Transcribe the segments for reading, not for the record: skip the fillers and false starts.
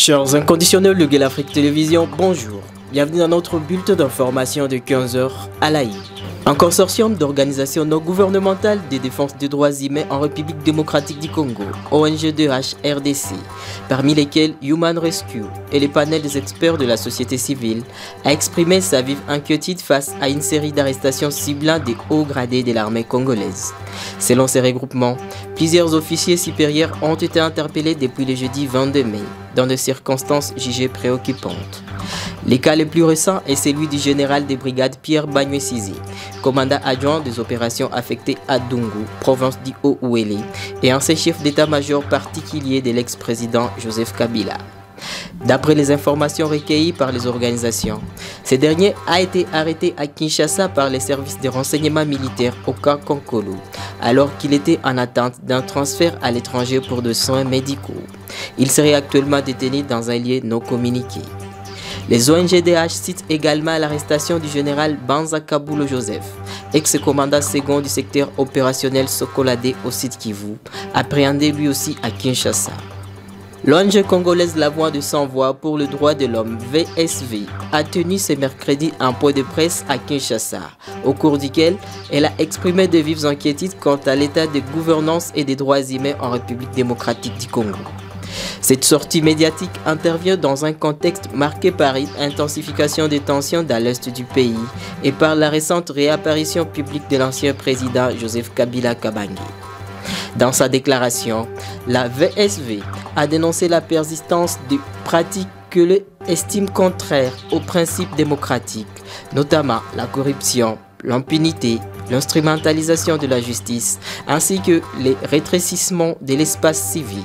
Chers inconditionnels de Guelafrique Télévision, bonjour. Bienvenue dans notre bulletin d'information de 15h à l'AI. Un consortium d'organisations non gouvernementales de défense des droits humains en République démocratique du Congo, ONG2H RDC, parmi lesquels Human Rescue et les panels des experts de la société civile, a exprimé sa vive inquiétude face à une série d'arrestations ciblant des hauts gradés de l'armée congolaise. Selon ces regroupements, plusieurs officiers supérieurs ont été interpellés depuis le jeudi 22 mai, dans des circonstances jugées préoccupantes. Le cas le plus récent est celui du général des brigades Pierre Bagnuesizi, commandant adjoint des opérations affectées à Dungu, province du Haut-Ouélé, et ancien chef d'état-major particulier de l'ex-président Joseph Kabila. D'après les informations recueillies par les organisations, ce dernier a été arrêté à Kinshasa par les services de renseignement militaire au camp Konkolo, alors qu'il était en attente d'un transfert à l'étranger pour des soins médicaux. Il serait actuellement détenu dans un lieu non communiqué. Les ONG-DH citent également l'arrestation du général Banza Kabulo Joseph, ex-commandant second du secteur opérationnel Sokolade au site Kivu, appréhendé lui aussi à Kinshasa. L'ONG congolaise La Voix de Sans Voix pour le droit de l'homme VSV a tenu ce mercredi un point de presse à Kinshasa, au cours duquel elle a exprimé de vives inquiétudes quant à l'état de gouvernance et des droits humains en République démocratique du Congo. Cette sortie médiatique intervient dans un contexte marqué par une intensification des tensions dans l'est du pays et par la récente réapparition publique de l'ancien président Joseph Kabila Kabange. Dans sa déclaration, la VSV a dénoncé la persistance de pratiques que l'on estime contraires aux principes démocratiques, notamment la corruption, l'impunité, l'instrumentalisation de la justice, ainsi que les rétrécissements de l'espace civique.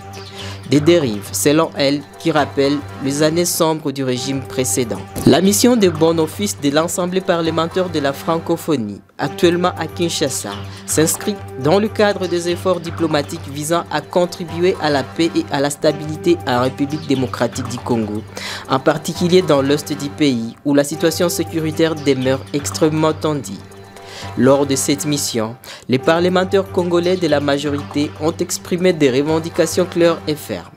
Des dérives, selon elle, qui rappellent les années sombres du régime précédent. La mission de bon office de l'Assemblée parlementaire de la francophonie, actuellement à Kinshasa, s'inscrit dans le cadre des efforts diplomatiques visant à contribuer à la paix et à la stabilité en République démocratique du Congo, en particulier dans l'est du pays où la situation sécuritaire demeure extrêmement tendue. Lors de cette mission, les parlementaires congolais de la majorité ont exprimé des revendications claires et fermes.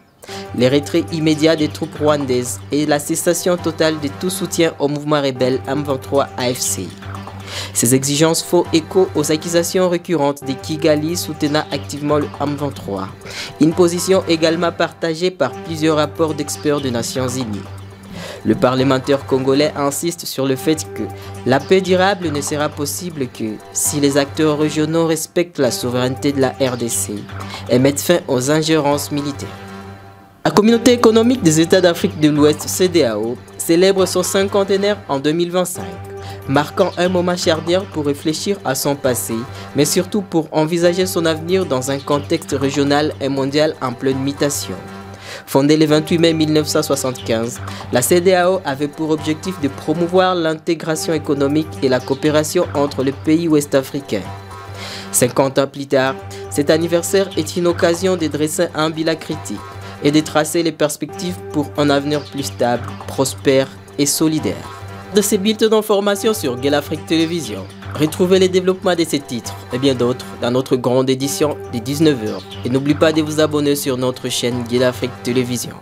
Le retrait immédiat des troupes rwandaises et la cessation totale de tout soutien au mouvement rebelle M23 AFC. Ces exigences font écho aux accusations récurrentes de Kigali soutenant activement le M23, une position également partagée par plusieurs rapports d'experts des Nations Unies. Le parlementaire congolais insiste sur le fait que la paix durable ne sera possible que si les acteurs régionaux respectent la souveraineté de la RDC et mettent fin aux ingérences militaires. La communauté économique des États d'Afrique de l'Ouest, CEDEAO, célèbre son cinquantenaire en 2025, marquant un moment charnière pour réfléchir à son passé, mais surtout pour envisager son avenir dans un contexte régional et mondial en pleine mutation. Fondée le 28 mai 1975, la CEDEAO avait pour objectif de promouvoir l'intégration économique et la coopération entre les pays ouest-africains. 50 ans plus tard, cet anniversaire est une occasion de dresser un bilan critique et de tracer les perspectives pour un avenir plus stable, prospère et solidaire. De ces bulletins d'information sur Guelafrique Télévision, retrouvez les développements de ces titres et bien d'autres dans notre grande édition de 19h. Et n'oubliez pas de vous abonner sur notre chaîne Guelafrique Télévision.